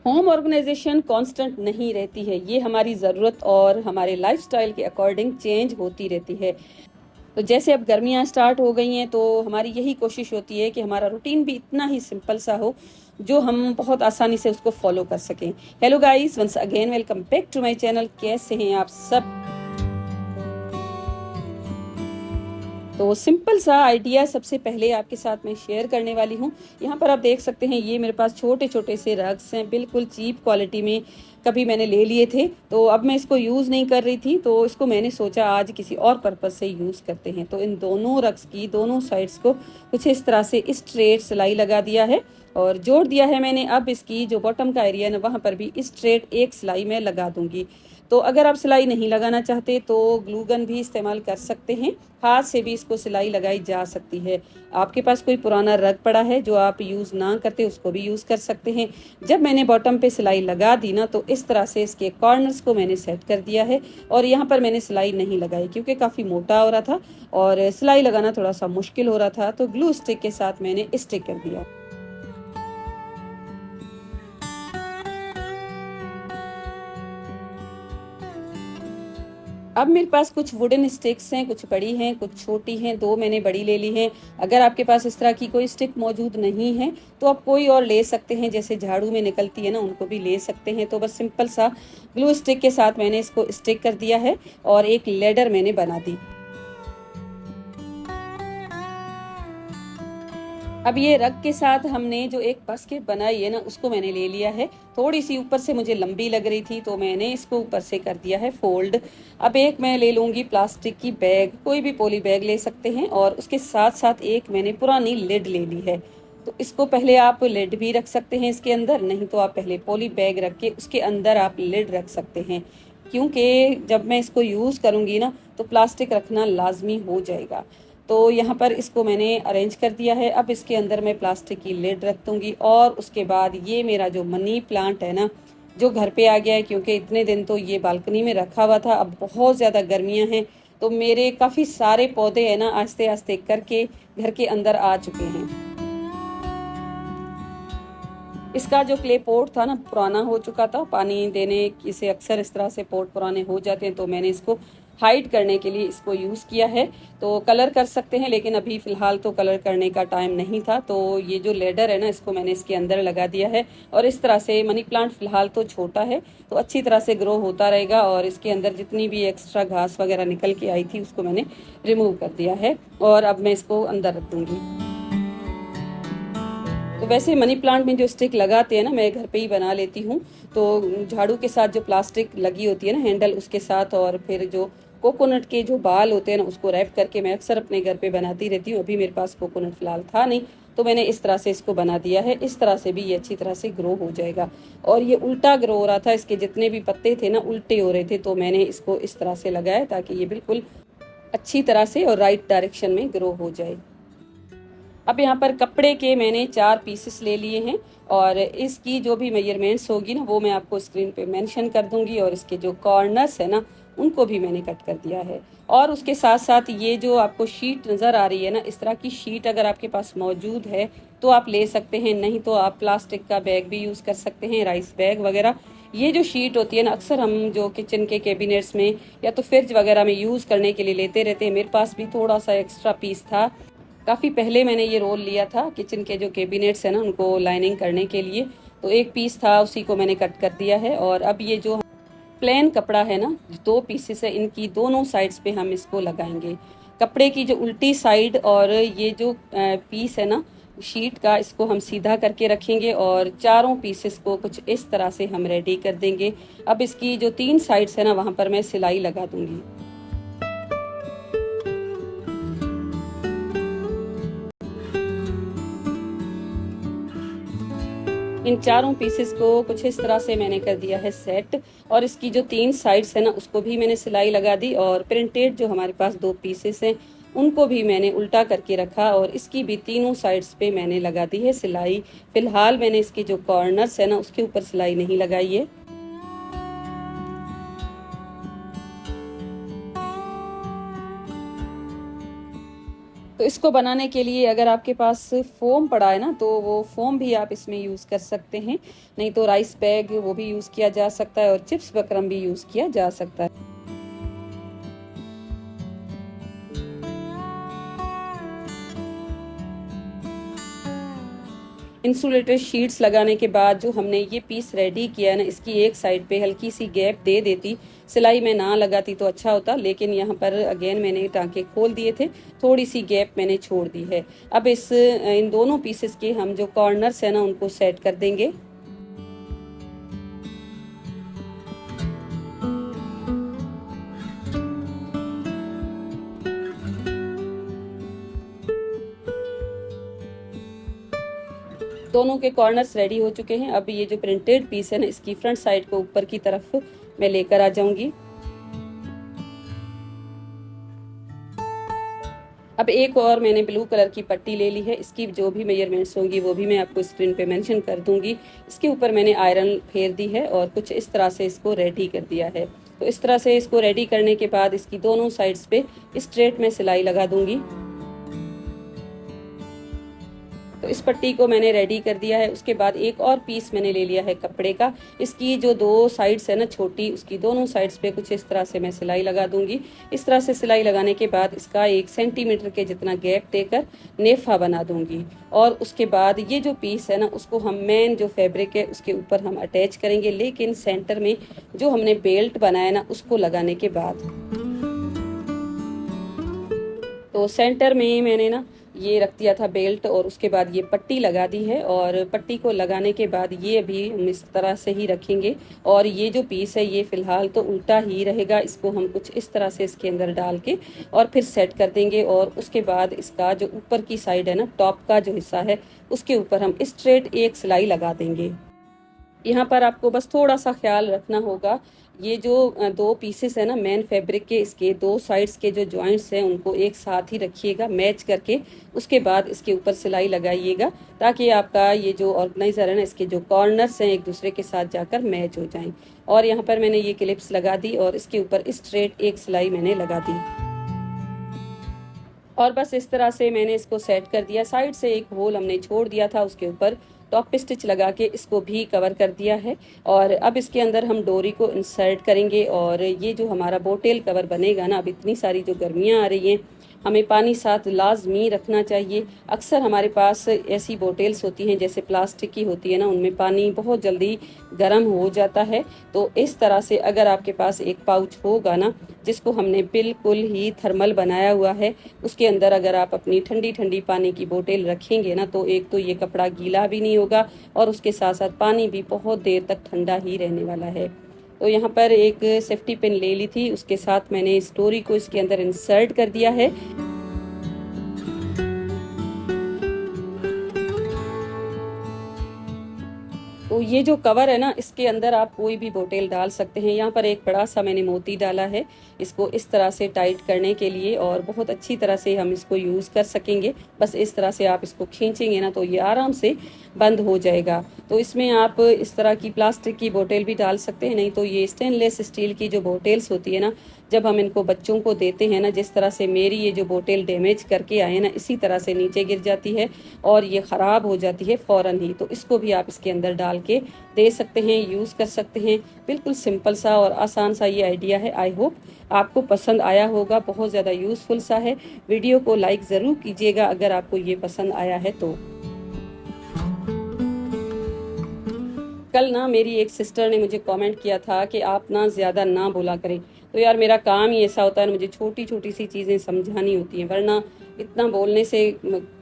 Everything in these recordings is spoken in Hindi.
होम ऑर्गेनाइजेशन कांस्टेंट नहीं रहती है, ये हमारी ज़रूरत और हमारे लाइफस्टाइल के अकॉर्डिंग चेंज होती रहती है। तो जैसे अब गर्मियाँ स्टार्ट हो गई हैं तो हमारी यही कोशिश होती है कि हमारा रूटीन भी इतना ही सिंपल सा हो जो हम बहुत आसानी से उसको फॉलो कर सकें। Hello guys, once again welcome back to my channel. कैसे हैं आप सब? तो सिंपल सा आइडिया सबसे पहले आपके साथ मैं शेयर करने वाली हूँ। यहाँ पर आप देख सकते हैं, ये मेरे पास छोटे छोटे से रग्स हैं, बिल्कुल चीप क्वालिटी में कभी मैंने ले लिए थे। तो अब मैं इसको यूज़ नहीं कर रही थी, तो इसको मैंने सोचा आज किसी और पर्पज़ से यूज़ करते हैं। तो इन दोनों रग्स की दोनों साइड्स को कुछ इस तरह से स्ट्रेट सिलाई लगा दिया है और जोड़ दिया है मैंने। अब इसकी जो बॉटम का एरिया है ना, वहाँ पर भी स्ट्रेट एक सिलाई में लगा दूंगी। तो अगर आप सिलाई नहीं लगाना चाहते तो ग्लू गन भी इस्तेमाल कर सकते हैं, हाथ से भी इसको सिलाई लगाई जा सकती है। आपके पास कोई पुराना रग पड़ा है जो आप यूज़ ना करते, उसको भी यूज़ कर सकते हैं। जब मैंने बॉटम पे सिलाई लगा दी ना, तो इस तरह से इसके कॉर्नर्स को मैंने सेट कर दिया है। और यहाँ पर मैंने सिलाई नहीं लगाई क्योंकि काफ़ी मोटा हो रहा था और सिलाई लगाना थोड़ा सा मुश्किल हो रहा था, तो ग्लू स्टिक के साथ मैंने स्टिक कर दिया। अब मेरे पास कुछ वुडन स्टिक्स हैं, कुछ बड़ी हैं कुछ छोटी हैं, दो मैंने बड़ी ले ली हैं। अगर आपके पास इस तरह की कोई स्टिक मौजूद नहीं है तो आप कोई और ले सकते हैं, जैसे झाड़ू में निकलती है ना, उनको भी ले सकते हैं। तो बस सिंपल सा ग्लू स्टिक के साथ मैंने इसको स्टिक कर दिया है और एक लेडर मैंने बना दी। अब ये रग के साथ हमने जो एक बास्केट बनाई है ना, उसको मैंने ले लिया है। थोड़ी सी ऊपर से मुझे लंबी लग रही थी तो मैंने इसको ऊपर से कर दिया है फोल्ड। अब एक मैं ले लूंगी प्लास्टिक की बैग, कोई भी पॉली बैग ले सकते हैं, और उसके साथ साथ एक मैंने पुरानी लिड ले ली है। तो इसको पहले आप लिड भी रख सकते हैं इसके अंदर, नहीं तो आप पहले पॉली बैग रख के उसके अंदर आप लिड रख सकते हैं, क्योंकि जब मैं इसको यूज़ करूँगी ना तो प्लास्टिक रखना लाजमी हो जाएगा। तो यहाँ पर इसको मैंने अरेंज कर दिया है। अब इसके अंदर मैं प्लास्टिक की लिड रख दूँगी और उसके बाद ये मेरा जो मनी प्लांट है ना, जो घर पे आ गया है, क्योंकि इतने दिन तो ये बालकनी में रखा हुआ था, अब बहुत ज़्यादा गर्मियाँ हैं तो मेरे काफ़ी सारे पौधे हैं ना, आस्ते आस्ते करके घर के अंदर आ चुके हैं। इसका जो क्ले पोट था ना, पुराना हो चुका था, पानी देने से अक्सर इस तरह से पोट पुराने हो जाते हैं, तो मैंने इसको हाइड करने के लिए इसको यूज़ किया है। तो कलर कर सकते हैं, लेकिन अभी फ़िलहाल तो कलर करने का टाइम नहीं था। तो ये जो लेडर है ना, इसको मैंने इसके अंदर लगा दिया है और इस तरह से मनी प्लांट फ़िलहाल तो छोटा है तो अच्छी तरह से ग्रो होता रहेगा। और इसके अंदर जितनी भी एक्स्ट्रा घास वगैरह निकल के आई थी उसको मैंने रिमूव कर दिया है और अब मैं इसको अंदर रख दूँगी। तो वैसे मनी प्लांट में जो स्टिक लगाते हैं ना, मैं घर पे ही बना लेती हूँ। तो झाड़ू के साथ जो प्लास्टिक लगी होती है ना, हैंडल, उसके साथ, और फिर जो कोकोनट के जो बाल होते हैं ना, उसको रैप करके मैं अक्सर अपने घर पे बनाती रहती हूँ। अभी मेरे पास कोकोनट फिलहाल था नहीं, तो मैंने इस तरह से इसको बना दिया है। इस तरह से भी ये अच्छी तरह से ग्रो हो जाएगा। और ये उल्टा ग्रो हो रहा था, इसके जितने भी पत्ते थे ना उल्टे हो रहे थे, तो मैंने इसको इस तरह से लगाया ताकि ये बिल्कुल अच्छी तरह से और राइट डायरेक्शन में ग्रो हो जाए। अब यहाँ पर कपड़े के मैंने 4 पीसेस ले लिए हैं और इसकी जो भी मेजरमेंट्स होगी ना, वो मैं आपको स्क्रीन पे मेंशन कर दूंगी। और इसके जो कॉर्नर्स है ना, उनको भी मैंने कट कर दिया है। और उसके साथ साथ ये जो आपको शीट नज़र आ रही है ना, इस तरह की शीट अगर आपके पास मौजूद है तो आप ले सकते हैं, नहीं तो आप प्लास्टिक का बैग भी यूज़ कर सकते हैं, राइस बैग वगैरह। ये जो शीट होती है ना, अक्सर हम जो किचन के कैबिनेट्स में या तो फ्रिज वगैरह में यूज़ करने के लिए लेते रहते हैं। मेरे पास भी थोड़ा सा एक्स्ट्रा पीस था, काफ़ी पहले मैंने ये रोल लिया था किचन के जो कैबिनेट्स है ना, उनको लाइनिंग करने के लिए। तो एक पीस था, उसी को मैंने कट कर दिया है। और अब ये जो प्लेन कपड़ा है ना, 2 पीसेस है, इनकी दोनों साइड्स पे हम इसको लगाएंगे। कपड़े की जो उल्टी साइड और ये जो पीस है ना शीट का, इसको हम सीधा करके रखेंगे और चारों पीसेस को कुछ इस तरह से हम रेडी कर देंगे। अब इसकी जो 3 साइड्स है ना, वहाँ पर मैं सिलाई लगा दूंगी। इन चारों पीसेस को कुछ इस तरह से मैंने कर दिया है सेट। और इसकी जो 3 साइड्स है ना, उसको भी मैंने सिलाई लगा दी। और प्रिंटेड जो हमारे पास 2 पीसेस हैं, उनको भी मैंने उल्टा करके रखा और इसकी भी तीनों साइड्स पे मैंने लगा दी है सिलाई। फिलहाल मैंने इसकी जो कॉर्नर्स है ना, उसके ऊपर सिलाई नहीं लगाई है। तो इसको बनाने के लिए अगर आपके पास फोम पड़ा है ना, तो वो फोम भी आप इसमें यूज़ कर सकते हैं, नहीं तो राइस बैग वो भी यूज़ किया जा सकता है और चिप्स बकरम भी यूज़ किया जा सकता है। इंसुलेटेड शीट्स लगाने के बाद जो हमने ये पीस रेडी किया है ना, इसकी एक साइड पे हल्की सी गैप दे देती, सिलाई में ना लगाती तो अच्छा होता, लेकिन यहाँ पर अगेन मैंने टांके खोल दिए थे, थोड़ी सी गैप मैंने छोड़ दी है। अब इन दोनों पीसेस के हम जो कॉर्नर्स है ना उनको सेट कर देंगे। दोनों के कॉर्नर्स रेडी हो चुके हैं। अब ये जो प्रिंटेड पीस है ना, इसकी फ्रंट साइड को ऊपर की तरफ मैं लेकर आ जाऊंगी। अब एक और मैंने ब्लू कलर की पट्टी ले ली है, इसकी जो भी मेजरमेंट्स होंगी वो भी मैं आपको स्क्रीन पे मेंशन कर दूंगी। इसके ऊपर मैंने आयरन फेर दी है और कुछ इस तरह से इसको रेडी कर दिया है। तो इस तरह से इसको रेडी करने के बाद इसकी दोनों साइड्स पे स्ट्रेट में सिलाई लगा दूंगी। तो इस पट्टी को मैंने रेडी कर दिया है। उसके बाद एक और पीस मैंने ले लिया है कपड़े का, इसकी जो दो साइड्स है ना छोटी, उसकी दोनों साइड्स पे कुछ इस तरह से मैं सिलाई लगा दूंगी। इस तरह से सिलाई लगाने के बाद इसका 1 सेंटीमीटर के जितना गैप देकर नेफा बना दूंगी। और उसके बाद ये जो पीस है ना, उसको हम मेन जो फैब्रिक है उसके ऊपर हम अटैच करेंगे, लेकिन सेंटर में जो हमने बेल्ट बनाया ना उसको लगाने के बाद। तो सेंटर में मैंने ना ये रख दिया था बेल्ट और उसके बाद ये पट्टी लगा दी है। और पट्टी को लगाने के बाद ये अभी हम इस तरह से ही रखेंगे। और ये जो पीस है ये फिलहाल तो उल्टा ही रहेगा, इसको हम कुछ इस तरह से इसके अंदर डाल के और फिर सेट कर देंगे। और उसके बाद इसका जो ऊपर की साइड है ना, टॉप का जो हिस्सा है, उसके ऊपर हम स्ट्रेट एक सिलाई लगा देंगे। यहाँ पर आपको बस थोड़ा सा ख्याल रखना होगा, ये जो दो पीसेस है ना मेन फैब्रिक के, इसके दो साइड्स के जो जॉइंट्स हैं उनको एक साथ ही रखिएगा मैच करके। उसके बाद इसके ऊपर सिलाई लगाइएगा ताकि आपका ये जो ऑर्गेनाइजर है ना, इसके जो कॉर्नर्स हैं एक दूसरे के साथ जाकर मैच हो जाएं। और यहाँ पर मैंने ये क्लिप्स लगा दी और इसके ऊपर स्ट्रेट एक सिलाई मैंने लगा दी। और बस इस तरह से मैंने इसको सेट कर दिया। साइड से एक होल हमने छोड़ दिया था, उसके ऊपर टॉप स्टिच लगा के इसको भी कवर कर दिया है। और अब इसके अंदर हम डोरी को इंसर्ट करेंगे। और ये जो हमारा बोटेल कवर बनेगा ना, अब इतनी सारी जो गर्मियाँ आ रही हैं, हमें पानी साथ लाजमी रखना चाहिए। अक्सर हमारे पास ऐसी बोटेल्स होती हैं जैसे प्लास्टिक की होती है ना, उनमें पानी बहुत जल्दी गर्म हो जाता है। तो इस तरह से अगर आपके पास एक पाउच होगा ना, जिसको हमने बिल्कुल ही थर्मल बनाया हुआ है, उसके अंदर अगर आप अपनी ठंडी ठंडी पानी की बोतल रखेंगे ना, तो एक तो ये कपड़ा गीला भी नहीं होगा और उसके साथ साथ पानी भी बहुत देर तक ठंडा ही रहने वाला है। तो यहाँ पर एक सेफ्टी पिन ले ली थी, उसके साथ मैंने इस डोरी को इसके अंदर इंसर्ट कर दिया है। तो ये जो कवर है ना, इसके अंदर आप कोई भी बोतल डाल सकते हैं। यहाँ पर एक बड़ा सा मैंने मोती डाला है इसको इस तरह से टाइट करने के लिए, और बहुत अच्छी तरह से हम इसको यूज़ कर सकेंगे। बस इस तरह से आप इसको खींचेंगे ना तो ये आराम से बंद हो जाएगा। तो इसमें आप इस तरह की प्लास्टिक की बोतल भी डाल सकते हैं, नहीं तो ये स्टेनलेस स्टील की जो बोतल्स होती है ना, जब हम इनको बच्चों को देते हैं ना, जिस तरह से मेरी ये जो बोतल डैमेज करके आए ना, इसी तरह से नीचे गिर जाती है और ये ख़राब हो जाती है फ़ौरन ही। तो इसको भी आप इसके अंदर डाल के दे सकते हैं, यूज़ कर सकते हैं। बिल्कुल सिंपल सा और आसान सा ये आइडिया है। आई होप आपको पसंद आया होगा, बहुत ज़्यादा यूज़फुल सा है। वीडियो को लाइक ज़रूर कीजिएगा अगर आपको ये पसंद आया है तो। कल ना मेरी एक सिस्टर ने मुझे कमेंट किया था कि आप ना ज़्यादा ना बोला करें। तो यार मेरा काम ही ऐसा होता है, मुझे छोटी छोटी सी चीज़ें समझानी होती हैं, वरना इतना बोलने से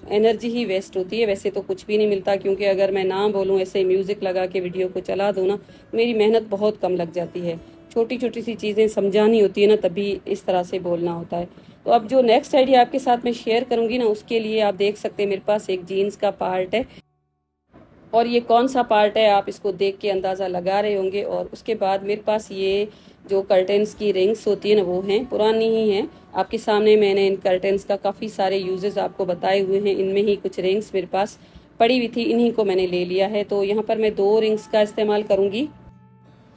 एनर्जी ही वेस्ट होती है। वैसे तो कुछ भी नहीं मिलता, क्योंकि अगर मैं ना बोलूँ, ऐसे म्यूज़िक लगा के वीडियो को चला दूँ ना, मेरी मेहनत बहुत कम लग जाती है। छोटी छोटी सी चीज़ें समझानी होती है ना, तभी इस तरह से बोलना होता है। तो अब जो नेक्स्ट आइडिया आपके साथ मैं शेयर करूँगी ना, उसके लिए आप देख सकते हैं मेरे पास एक जीन्स का पार्ट है। और ये कौन सा पार्ट है आप इसको देख के अंदाज़ा लगा रहे होंगे। और उसके बाद मेरे पास ये जो कर्टेंस की रिंग्स होती है ना, वो हैं, पुरानी ही हैं। आपके सामने मैंने इन कर्टेंस का काफ़ी सारे यूजेस आपको बताए हुए हैं। इनमें ही कुछ रिंग्स मेरे पास पड़ी हुई थी, इन्हीं को मैंने ले लिया है। तो यहाँ पर मैं 2 रिंग्स का इस्तेमाल करूँगी।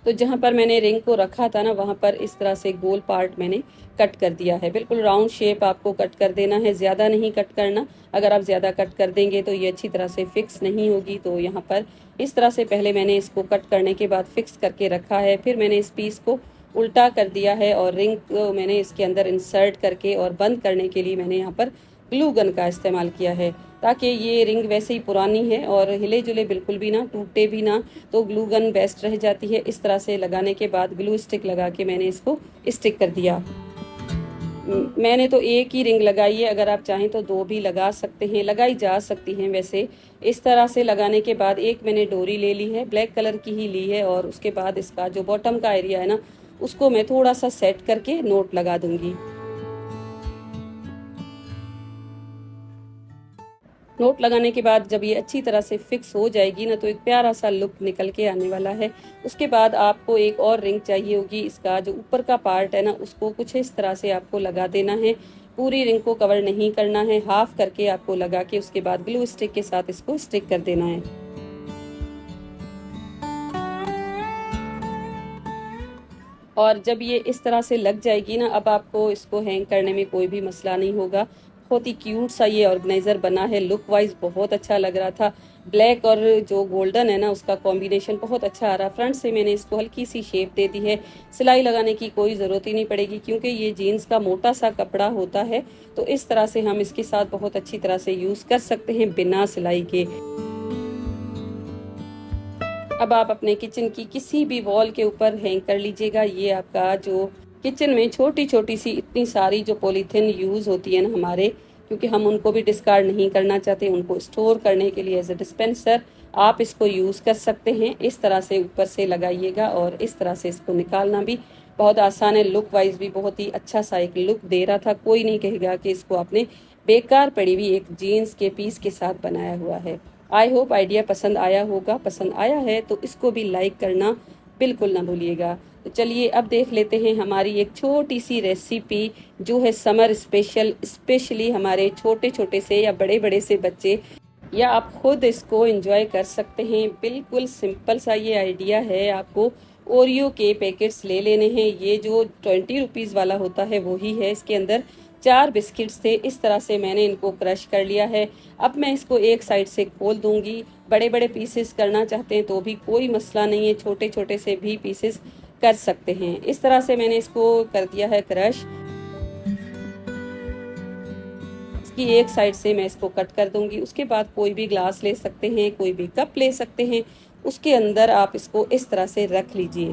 तो जहाँ पर मैंने रिंग को रखा था ना, वहाँ पर इस तरह से गोल पार्ट मैंने कट कर दिया है। बिल्कुल राउंड शेप आपको कट कर देना है, ज़्यादा नहीं कट करना। अगर आप ज़्यादा कट कर देंगे तो ये अच्छी तरह से फिक्स नहीं होगी। तो यहाँ पर इस तरह से पहले मैंने इसको कट करने के बाद फिक्स करके रखा है। फिर मैंने इस पीस को उल्टा कर दिया है और रिंग को मैंने इसके अंदर इंसर्ट करके और बंद करने के लिए मैंने यहाँ पर ग्लू गन का इस्तेमाल किया है, ताकि ये रिंग वैसे ही पुरानी है और हिले जुले बिल्कुल भी ना, टूटे भी ना, तो ग्लू गन बेस्ट रह जाती है। इस तरह से लगाने के बाद ग्लू स्टिक लगा के मैंने इसको स्टिक कर दिया। मैंने तो एक ही रिंग लगाई है, अगर आप चाहें तो दो भी लगा सकते हैं, लगाई जा सकती हैं वैसे। इस तरह से लगाने के बाद एक मैंने डोरी ले ली है, ब्लैक कलर की ही ली है, और उसके बाद इसका जो बॉटम का एरिया है ना, उसको मैं थोड़ा सा सेट करके नोट लगा दूंगी। नोट लगाने के बाद जब ये अच्छी तरह से फिक्स हो जाएगी ना, तो एक प्यारा सा लुक निकल के आने वाला है। उसके बाद आपको एक और रिंग चाहिए होगी। इसका जो ऊपर का पार्ट है ना, उसको कुछ इस तरह से आपको लगा देना है। पूरी रिंग को कवर नहीं करना है, हाफ करके आपको लगा के उसके बाद ग्लू स्टिक के साथ इसको स्टिक कर देना है। और जब ये इस तरह से लग जाएगी ना, अब आपको इसको हैंग करने में कोई भी मसला नहीं होगा। बहुत ही क्यूट सा ये ऑर्गेनाइजर बना है, लुक वाइज बहुत अच्छा लग रहा था। ब्लैक और जो गोल्डन है ना, उसका कॉम्बिनेशन बहुत अच्छा आ रहा। फ्रंट से मैंने इसको हल्की सी शेप दे दी है। सिलाई लगाने की कोई ज़रूरत ही नहीं पड़ेगी, क्योंकि ये जीन्स का मोटा सा कपड़ा होता है। तो इस तरह से हम इसके साथ बहुत अच्छी तरह से यूज़ कर सकते हैं बिना सिलाई के। अब आप अपने किचन की किसी भी वॉल के ऊपर हैंग कर लीजिएगा। ये आपका जो किचन में छोटी छोटी सी इतनी सारी जो पॉलीथीन यूज़ होती है ना हमारे, क्योंकि हम उनको भी डिस्कार्ड नहीं करना चाहते, उनको स्टोर करने के लिए एज ए डिस्पेंसर आप इसको यूज़ कर सकते हैं। इस तरह से ऊपर से लगाइएगा और इस तरह से इसको निकालना भी बहुत आसान है। लुक वाइज भी बहुत ही अच्छा सा एक लुक दे रहा था। कोई नहीं कहेगा कि इसको आपने बेकार पड़ी हुई एक जीन्स के पीस के साथ बनाया हुआ है। आई होप आइडिया पसंद आया होगा। पसंद आया है तो इसको भी लाइक करना बिल्कुल ना भूलिएगा। तो चलिए अब देख लेते हैं हमारी एक छोटी सी रेसिपी, जो है समर स्पेशल। स्पेशली हमारे छोटे छोटे से या बड़े बड़े से बच्चे, या आप खुद इसको एंजॉय कर सकते हैं। बिल्कुल सिंपल सा ये आइडिया है। आपको ओरियो के पैकेट्स ले लेने हैं। ये जो 20 रुपीज़ वाला होता है वो ही है। इसके अंदर 4 बिस्किट्स थे। इस तरह से मैंने इनको क्रश कर लिया है। अब मैं इसको एक साइड से खोल दूंगी। बड़े बड़े पीसेस करना चाहते हैं तो भी कोई मसला नहीं है, छोटे छोटे से भी पीसेस कर सकते हैं। इस तरह से मैंने इसको कर दिया है क्रश। इसकी एक साइड से मैं इसको कट कर दूंगी। उसके बाद कोई भी ग्लास ले सकते हैं, कोई भी कप ले सकते हैं, उसके अंदर आप इसको इस तरह से रख लीजिए।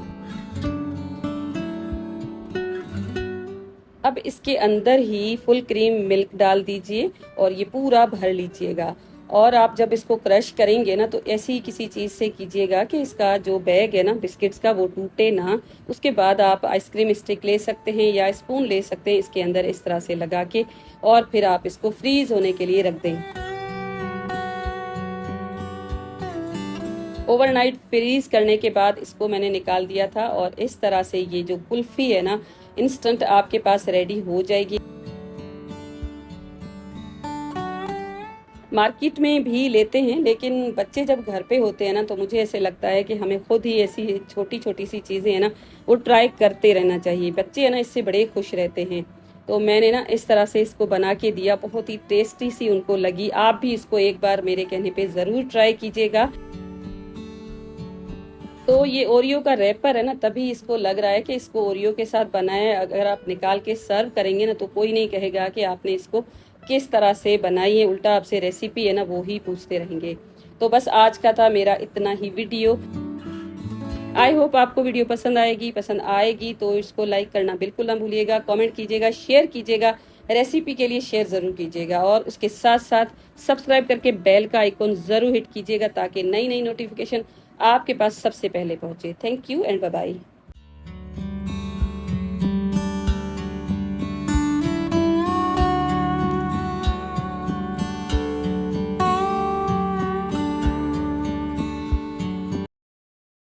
अब इसके अंदर ही फुल क्रीम मिल्क डाल दीजिए और ये पूरा भर लीजिएगा। और आप जब इसको क्रश करेंगे ना, तो ऐसी किसी चीज़ से कीजिएगा कि इसका जो बैग है ना बिस्किट्स का, वो टूटे ना। उसके बाद आप आइसक्रीम स्टिक ले सकते हैं या स्पून ले सकते हैं, इसके अंदर इस तरह से लगा के, और फिर आप इसको फ्रीज होने के लिए रख दें। ओवरनाइट फ्रीज करने के बाद इसको मैंने निकाल दिया था और इस तरह से ये जो कुल्फी है ना, इंस्टेंट आपके पास रेडी हो जाएगी। मार्केट में भी लेते हैं, लेकिन बच्चे जब घर पे होते हैं ना, तो मुझे ऐसे लगता है कि हमें खुद ही ऐसी छोटी छोटी सी चीज़ें हैं ना, वो ट्राई करते रहना चाहिए। बच्चे है ना, इससे बड़े खुश रहते हैं। तो मैंने ना इस तरह से इसको बना के दिया, बहुत ही टेस्टी सी उनको लगी। आप भी इसको एक बार मेरे कहने पे ज़रूर ट्राई कीजिएगा। तो ये ओरियो का रैपर है ना, तभी इसको लग रहा है कि इसको ओरियो के साथ बनाया। अगर आप निकाल के सर्व करेंगे ना, तो कोई नहीं कहेगा कि आपने इसको किस तरह से बनाई है। उल्टा आपसे रेसिपी है ना, वो ही पूछते रहेंगे। तो बस आज का था मेरा इतना ही वीडियो। आई होप आपको वीडियो पसंद आएगी तो इसको लाइक करना बिल्कुल ना भूलिएगा। कमेंट कीजिएगा, शेयर कीजिएगा। रेसिपी के लिए शेयर ज़रूर कीजिएगा और उसके साथ साथ सब्सक्राइब करके बेल का आइकॉन ज़रूर हिट कीजिएगा, ताकि नई नई नोटिफिकेशन आपके पास सबसे पहले पहुंचे। Thank you and bye bye.